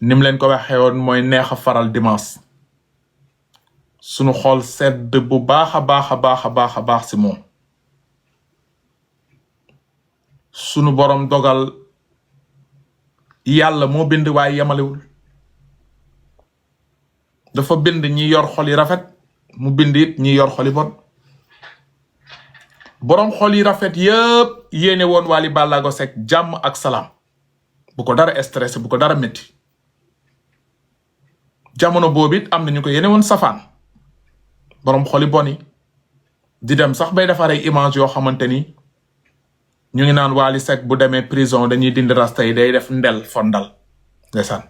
nim leen ko waxee woon mooy neex a faral dimanche sunu xol sedd bu baax a baax si moom sunu borom dogal yàlla moo bind waaye yemalewul dafa bind ñi yor xol yi rafet mu bind it ñi yor xol yi bon borom xol yi rafet yëpp yéene woon Wally Ballago Seck jàmm ak salaam bu ko dara stressé bu ko dara métti jamono boobu it am na ñu ko yéene woon safaan borom xol yi bon yi di dem sax bay defar ay image yoo xamante ni ñu ngi naan Wally Seck bu demee prison dañuy dindi rasta yi day def ndel fondal ndeysaan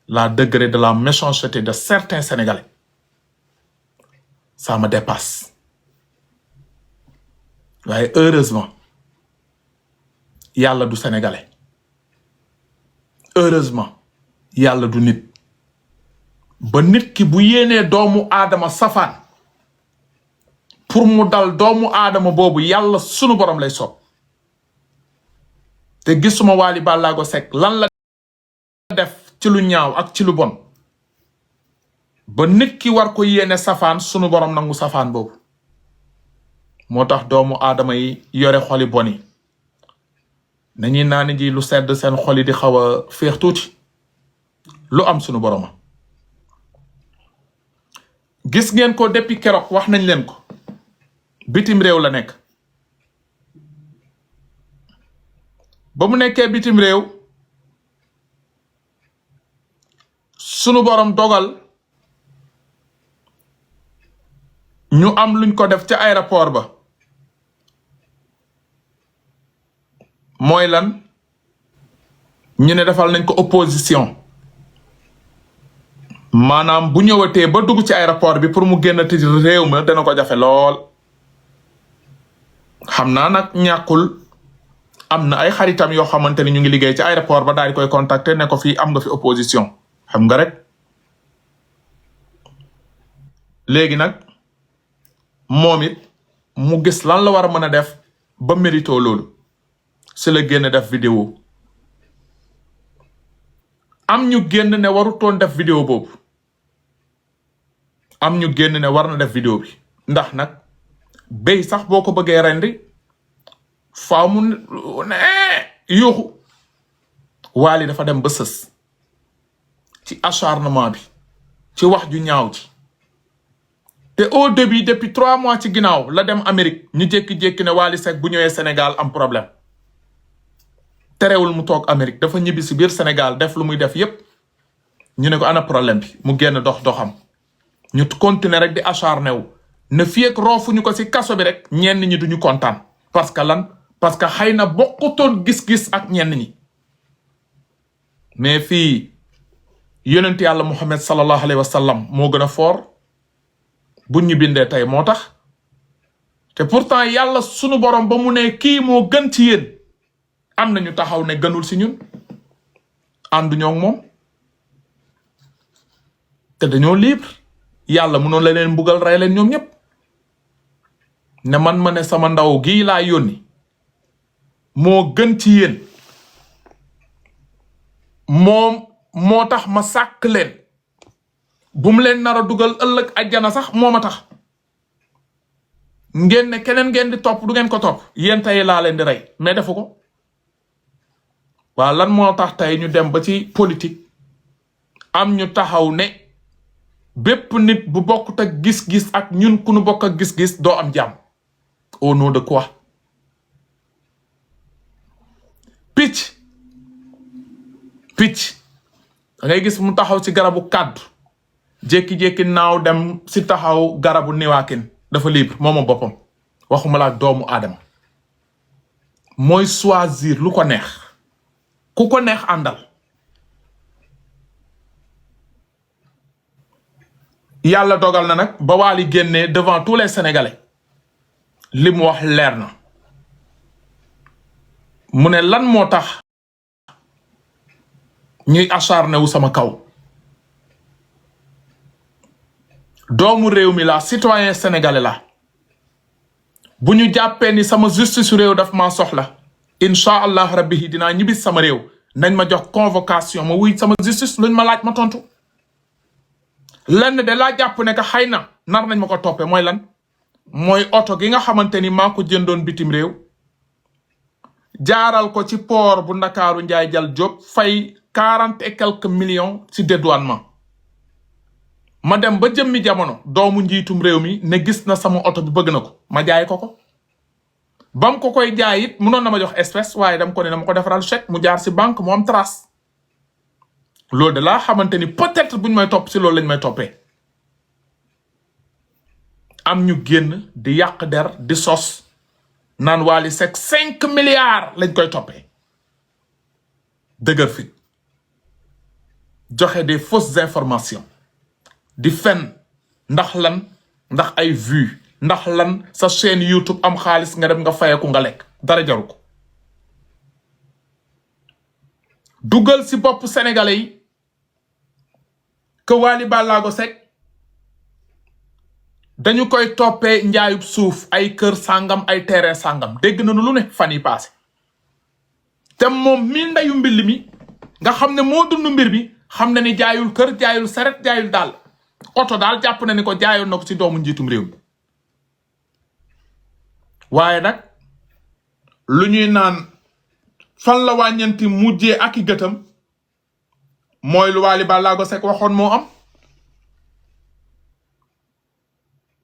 la degré de la méchanceté de certains Sénégalais ça me dépasse waaye heureusement yàlla du sénégalais heureusement yàlla du nit ba nit ki bu yéenee doomu aadama safaan pour mu dal doomu aadama boobu yàlla sunu borom lay soob te gisuma Wally Ballago Seck lan la def ci lu ñaaw ak ci lu bon ba nit ki war ko yéene safaan sunu borom nangu safaan boobu moo tax doomu aadama yi yore xoli bon yi nañuy naani ji lu sedd seen xoli di xaw a féex tuuti lu am sunu boroma gis ngeen ko depuis keroog wax nañ leen ko bitim réew la nekk ba mu nekkee bitim réew sunu borom dogal ñu am luñ ko def ca aéroport ba mooy lan ñu ne defal nañ ko opposition maanaam bu ñëwatee ba dugg ci aéroport bi pour mu génn ti réew ma dana ko jafe lool xam naa nag ñàkkul am na ay xaritam yoo xamante ni ñu ngi liggéey ci aéroport ba daal di koy contacter ne ko fii am nga fi opposition xam nga rek léegi nag moom it mu gis lan la war a mën a def ba mérito loolu si la génn def vidéo am ñu génn ne warutoon def vidéo boobu am ñu génn ne war na def vidéo bi ndax nag béy sax boo ko bëggee rendi faaw mu ne yuuxu Wally dafa dem ba sës ci acharnement bi ci wax ju ñaaw ji te au début depuis 3 mois ci ginnaaw la dem Amérique ñu jékki-jékki ne Wally Seck bu ñëwee Sénégal am problème terewul mu toog Amérique dafa ñibbi si biir Sénégal def lu muy def yépp ñu ne ko ana problème bi mu génn doxam ñu continuer rek di acharné wu ne fii ak roofuñu ko si kaso bi rek ñenn ñi duñu kontaan parce que lan parce que xëy na bokkutoon gis-gis ak ñenn ñi mais fii yonent yàlla Muhammad sallallahu alayhi wa sallam moo gën a fort buñ ñu bindee tey moo tax te pourtant yàlla sunu borom ba mu ne kii moo gën ci yéen am nañu taxaw ne gënul si ñun ànduñoo ak moom te dañoo libre yàlla mënoon la leen mbugal rey leen ñoom ñëpp ne man ma ne sama ndaw gii laa yónni moo gën ci yéen moom moo tax ma sàkk leen bu mu leen nar a dugal ëllëg ajjana sax moo ma tax ngeen ne keneen ngeen di topp du ngeen ko topp yéen tey laa leen di rey mais defu ko waa lan moo tax tey ñu dem ba ci politique am ñu taxaw ne bépp nit bu bokkut ak gis-gis ak ñun ku nu bokk ak gis-gis doo am jàmm au nom de quoi picc da ngay gis mu taxaw ci garabu kàddu jékki-jékki naaw dem si taxaw garabu niwaakin dafa libre mooma boppam waxuma la ak doomu aadama mooy choisir lu ko neex ku ko neex àndal yàlla dogal na nag ba Wally génnee devant tous les Sénégalais li mu wax leer na mu ne lan moo tax ñuy acharné wu sama kaw doomu réew mi la citoyen sénégalais la bu ñu jàppee ni sama justice réew daf maa soxla incha allah rabbi dinaa ñibbi sama réew nañ ma jox convocation ma wuy sama justice luñ ma laaj ma tontu lenn de laa jàpp ne que xëy na nar nañ ma ko toppee mooy lan mooy oto gi nga xamante ni maa ko jëndoon bitim réew jaaral ko ci port bu Ndakaaru Njaay Jal Diop fay 40 et quelques millions ci dédouanement ma dem ba jëmmi jamono doomu njiitum réew mi ne gis na sama oto bi bëgg na ko ma jaay ko bam ko koy jaay it munoon na ma jox espèce waaye dam ko ne dama ko defaral chèque mu jaar ci banque mu am trace loolu de laa xamante ni peut-être buñ may topp ci loolu lañ may toppee am ñu génn di yàq der di sos naan Wally Seck 5 milliards lañ koy toppee dëgër fit joxe des fausses informations di fen ndax lan ndax ay vues ndax lan sa chaîne YouTube am xaalis nga dem nga fayeku nga lekk dara jaru ko dugal ci bopp sénégalais yi que Wally Ballago Seck dañu koy toppee njaayub suuf ay kër sangam ay terrain sangam dégg nañu lu ne fan yi passé te moom mi ndeyu mbill mi nga xam ne moo dund mbir bi xam na ni jaayul kër jaayul saret jaayul daal oto daal jàpp na ni ko jaayoon na ko ci doomu njiitum réew mi waaye nag lu ñuy naan fan la wàññanti mujjee ak i gëtam mooy lu Wally Ballago Seck waxoon moo am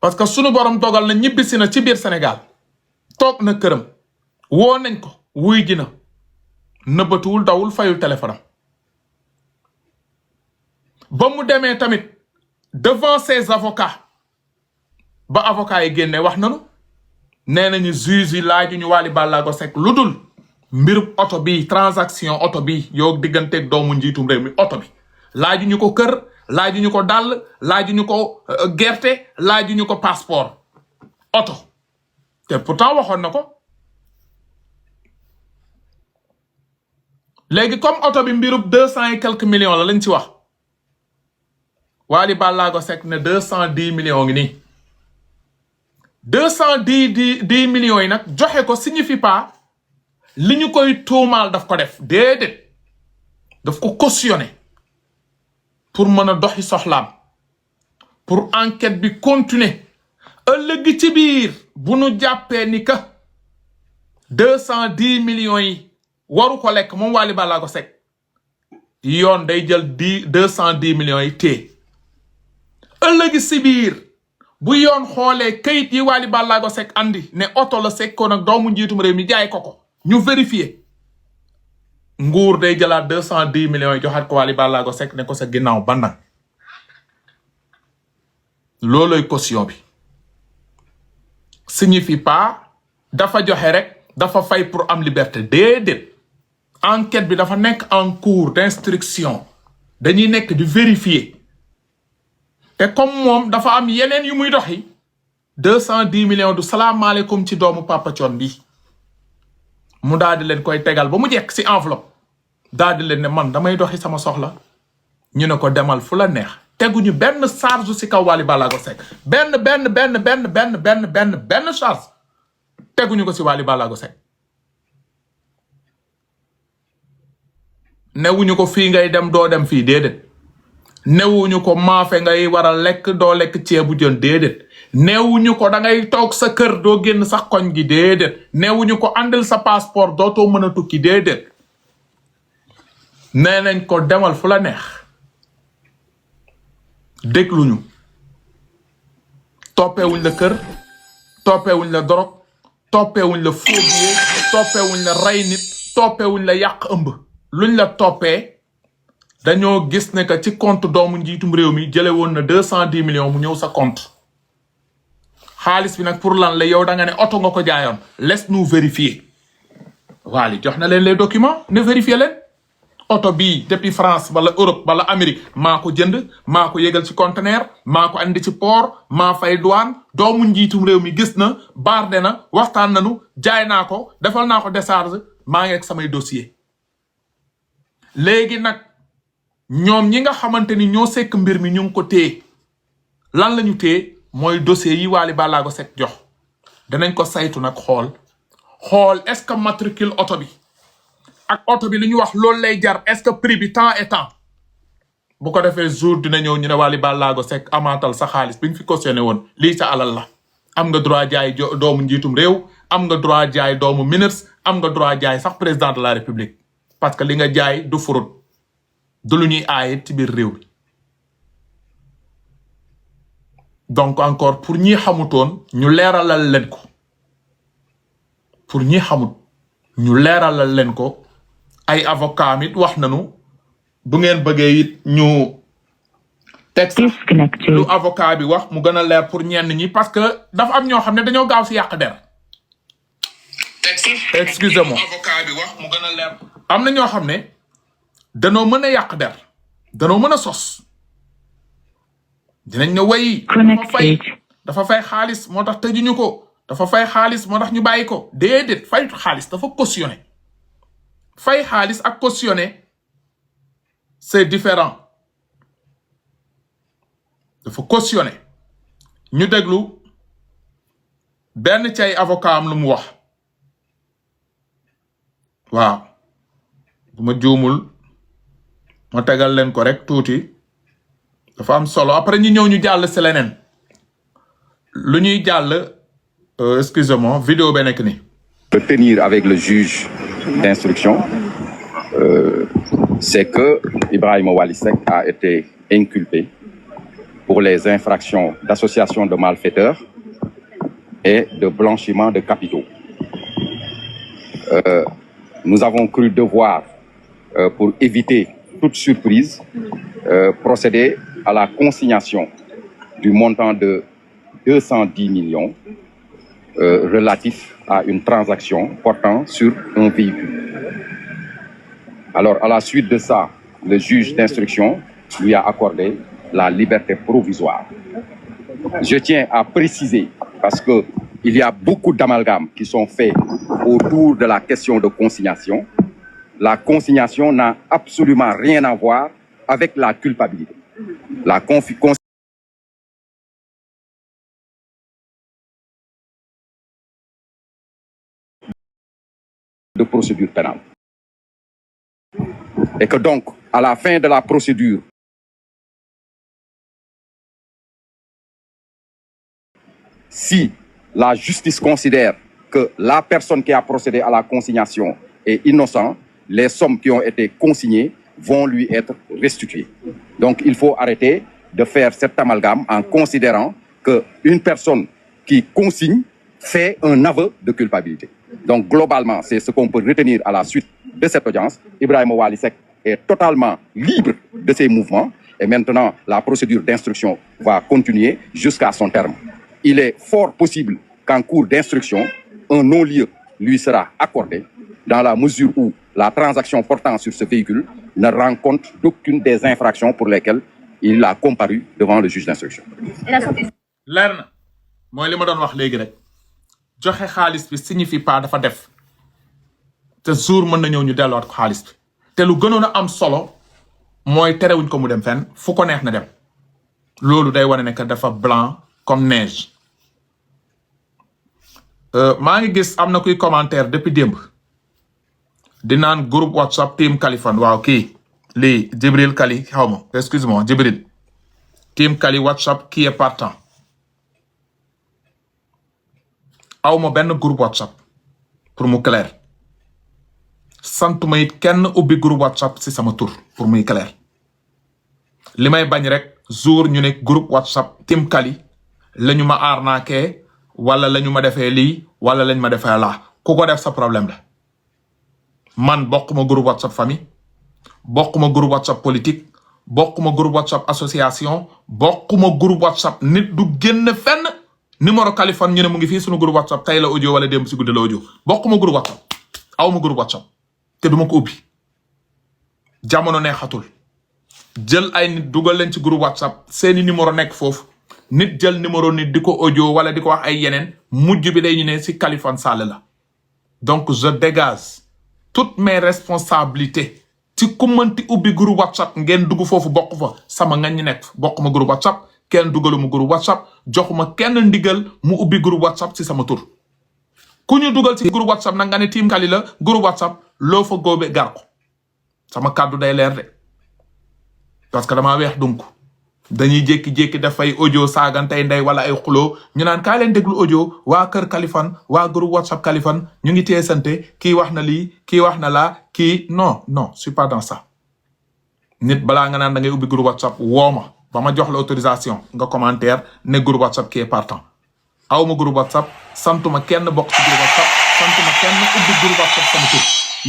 parce que sunu borom dogal na ñibbisi na ci biir Sénégal toog na këram woo nañ ko wuy ji na nëbbatuwul dawul fayul téléphone am ba mu demee tamit devant ses avocats ba avocats yi génne wax nanu nee nañu juge yi laaju ñu Wally Ballago Seck lu dul mbirub oto bi transaction oto bi yow digganteeg doomu njiitum réew mi oto bi laaju ñu ko kër laaju ñu ko dàll laaju ñu ko gerte laaju ñu ko passeport oto te pourtant waxoon na ko léegi comme oto bi mbirub 200 et quelques millions la lañ ci wax Wally Ballago Seck ne 210 millions ngi nii 210 millions yi nag joxe ko signifie pas li ñu koy tuumaal daf ko def déedéet daf ko cautionné pour mën a doxi soxlaam pour enquête bi continuer ëllëg ci biir bu nu jàppee ni que 210 millions yi waru ko lekk moom Wally Ballago Seck yoon day jël 210 millions yi téye ëllëg ci biir bu yoon xoolee kayit yi Wally Ballago Seck andi ne oto la sekkoon ak doomu njiitum réew mi jaay ko ñu vérifier nguur day jëlaat 210 millions yi joxaat ko Wally Ballago Seck ne ko sa ginnaaw bandang looloy caution bi signifie pas dafa joxe rek dafa fay pour am liberté déedéet enquête bi dafa nekk en cours d'instruction dañuy nekk di vérifier te comme moom dafa am yeneen yu muy doxi 210 millions du salaamaaleykum ci doomu Papa Thione bi mu daal di leen koy tegal ba mu jekk ci enveloppe daal di leen ne man damay doxi sama soxla ñu ne ko demal fu la neex teguñu benn charge ci kaw Wally Ballago Seck benn charge teguñu ko ci Wally Ballago Seck newuñu ko fii ngay dem doo dem fii déedéet newuñu ko maafe ngay war a lekk doo lekk ceebu jën déedéet newuñu ko da ngay toog sa kër doo génn sax koñ gi déedéet newuñu ko andil sa passeport dootoo mën a tukki déedéet nee nañ ko demal fu la neex dégluñu toppeewuñ la kër toppeewuñ la dorog toppeewuñ la faux billet toppeewuñ la rey nit toppeewuñ la yàq ëmb luñ la toppee dañoo gis ne que ci compte doomu njiitum réew mi jële woon na 210 millions mu ñëw sa compte xaalis bi nag pour lan la yow da nga ne oto nga ko jaayoon laisse nous vérifier Wally jox na leen les documents ne vérifier leen oto bii depuis France wala Europe wala Amérique maa ko jënd maa ko yégal ci conteneur maa ko andi ci port maa fay douane doomu njiitum réew mi gis na barde na waxtaan nanu jaay naa ko defal naa ko décharge maa ngi ak samay dossier léegi nag ñoom ñi nga xamante ni ñoo sekk mbir mi ñu ngi ko téye lan la ñu téye mooy dossier yi Wally Ballago Seck jox danañ ko saytu nag xool est-ce que matricule oto bi ak oto bi lu ñu wax loolu lay jar est-ce que prix bi temps et temps bu ko defee jour dina ñëw ñu ne Wally Ballago Seck amaatal sa xaalis bi nga fi cautionné woon lii sa alal la am nga droit jaay doomu njiitum réew am nga droit jaay doomu ministre am nga droit jaay sax président de la république parce que li nga jaay du fraude du lu ñuy aaye ci biir réew mi donc encore pour ñi xamutoon ñu leeralal leen ko pour ñi xamut ñu leeralal leen ko ay avocat mit wax nañu bu ngeen bëggee it ñu texte lu avocat bi wax mu gën a leer pour ñenn ñi parce que dafa am ñoo xam ne dañoo gaaw si yàq der excusez-moi avocat bi wax mu gën a leer am na ñoo xam ne danoo mën a yàq der danoo mën a sos dinañ ne way dafa fay xaalis moo tax tëjuñu ko dafa fay xaalis moo tax ñu bàyyi ko déedéet fayut xaalis dafa cautionné fay xaalis ak cautionné c'est différent dafa cautionné ñu déglu benn ci ay avocat am lu mu wax waaw bu ma juumul ma tegal leen ko rek tuuti dafa am solo après ñu ñëw ñu jàll si leneen lu ñuy jàll excusez-moi vidéo ba nekk ni tenir avec le juge d'instruction c'est que Ibrahima Wally Seck a été inculpé pour les infractions d'association de malfaiteurs et de blanchiment de capitaux. Nous avons cru devoir, pour éviter toute surprise, procéder à la consignation du montant de 210 millions relatif à une transaction portant sur un véhicule. Alors, à la suite de ça, le juge d'instruction lui a accordé la liberté provisoire. Je tiens à préciser, parce que il y a beaucoup d'amalgames qui sont faits autour de la question de consignation. La consignation n'a absolument rien à voir avec la culpabilité. La de procédure pénale. Et que donc, à la fin de la procédure, si la justice considère que la personne qui a procédé à la consignation est innocente, les sommes qui ont été consignées vont lui être restituées. Donc, il faut arrêter de faire cet amalgame en considérant qu'une personne qui consigne fait un aveu de culpabilité. Donc, globalement, c'est ce qu'on peut retenir à la suite de cette audience. Ibrahima Wally Seck est totalement libre de ses mouvements et maintenant, la procédure d'instruction va continuer jusqu'à son terme. Il est fort possible qu'en cours d'instruction, un non-lieu lui sera accordé dans la mesure où la transaction portant sur ce véhicule ne rend compte d'aucune des infractions pour lesquelles il a comparu devant le juge d'instruction. leer na mooy li ma doon wax léegi rek joxe xaalis bi signifie pas dafa def te jour mën na ñëw ñu delluwaat ko xaalis bi te lu gënoon a am solo mooy terewuñ ko mu dem fenn fu ko neex na dem loolu day wane ne que dafa blanc comme neige. maa ngi gis am na kuy commentaire depuis démb di naan groupe WhatsApp team Kaliphone waaw kii lii Jibril Kali xaw ma excuse-moi Jibril team Kali WhatsApp qui est partant aw ma benn groupe WhatsApp pour mu clair sant ma it kenn ubbi groupe WhatsApp si sama tur pour muy clair li may bañ rek jour ñu ne groupe WhatsApp team Kali la ñu ma arnaqué wala la ñu ma defee lii wala lañ ma defee laa ku ko def sa problème la man bokkuma groupe WhatsApp famille bokkuma groupe WhatsApp politique bokkuma groupe WhatsApp association bokkuma groupe WhatsApp nit du génn fenn numéro Kaliphone ñu ne mu ngi fii suñu groupe WhatsApp tey la audio wala démb si guddi la audio bokkuma groupe WhatsApp awma groupe WhatsApp te duma ko ubbi jamono neexatul jël ay nit dugal leen ci groupe WhatsApp seeni numéro nekk foofu nit jël numéro nit di ko audio wala di ko wax ay yeneen mujj bi day ñu ne si Kaliphone Sall la donc je dégage toutes mes responsabilités ci ku mënti ubbi groupe WhatsApp ngeen dugg foofu bokk fa sama ngañ ñi nekk bokkuma groupe WhatsApp kenn dugaluma groupe WhatsApp joxuma kenn ndigal mu ubbi groupe WhatsApp ci sama tur ku ñu dugal ci groupe WhatsApp nag nga ne team Kali la groupe WhatsApp loo fa góobe gar ko sama kàddu day leer de parce que damaa weex donc dañuy jékki-jékki dafay audio saagantey ndey wala ay xuloo ñu naan kaa leen déglu audio waa kër Kaliphone waa groupe WhatsApp Kaliphone ñu ngi teesante kii wax na lii kii wax na laa kii non je suis pas dans ça nit balaa nga naan da ngay ubbi groupe WhatsApp woo ma ba ma jox la autorisation nga commentaire ne groupe WhatsApp qui est partant aw ma groupe WhatsApp santuma kenn bokk ci groupe WhatsApp santuma kenn ubbi groupe WhatsApp sama tur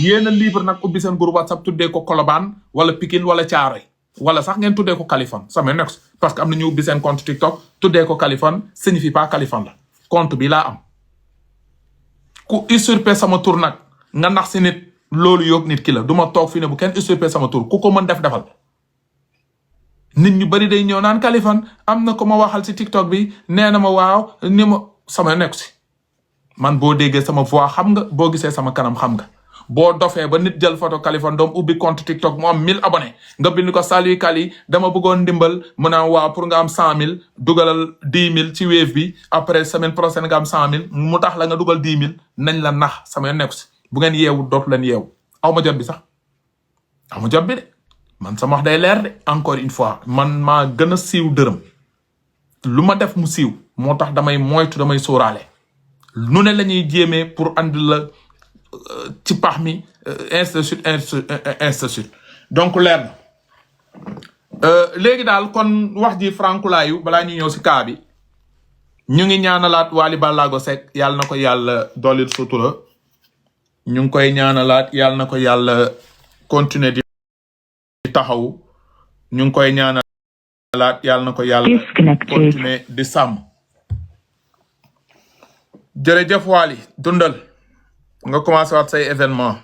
yéen a libre nag ubbi seen groupe WhatsApp tuddee ko Colobane wala Pikine wala Thiaroye wala sax ngeen tuddee ko Kaliphone sama next parce que am na ñu ubbi seen compte TikTok tuddee ko Kaliphone signifie pas Kaliphone la compte bi laa am ku usurper sama tur nag nga nax si nit loolu yóg nit ki la du ma toog fi ne bu kenn usurper sama tur ku ko mën defal nit ñu bari day ñëw naan Kaliphone am na ko ma waxal si TikTok bi nee na ma waaw ni ma sama nekk si man boo déggee sama voix xam nga boo gisee sama kanam xam nga boo dofee ba nit jël photo Kaliphone doom ubbi compte TikTok mu am 1000 abonnés nga bind ko salut Kali dama bëggoon ndimbal mu naan waaw pour nga am 100000 dugalal 10 000 ci Wave bi après semaine prochaine nga am 100000 mu tax la nga dugal 10 000 nañ la nax sama nekk si bu ngeen yeewu dootu leen yeewu aw ma jot bi sax aw ma jot bi de man sama wax day leer de encore une fois man maa gën a siiw dërëm lu ma def mu siiw moo tax damay moytu damay sóoraale nu ne la ñuy jéemee pour andi la ci pax mi ainsi de suite donc leer na léegi daal kon wax ji frankulaayu balaa ñu ñëw si kaa bi ñu ngi ñaanalaat Wally Ballago Seck yàlla na ko yàlla doolil sutura ñu ngi koy ñaanalaat yàlla na ko yàlla continuer di taxaw ñu ngi koy ñaanalaat yàlla na ko yàlla continuer di sàmm jërëjëf Wally dundal nga commencé waat say événement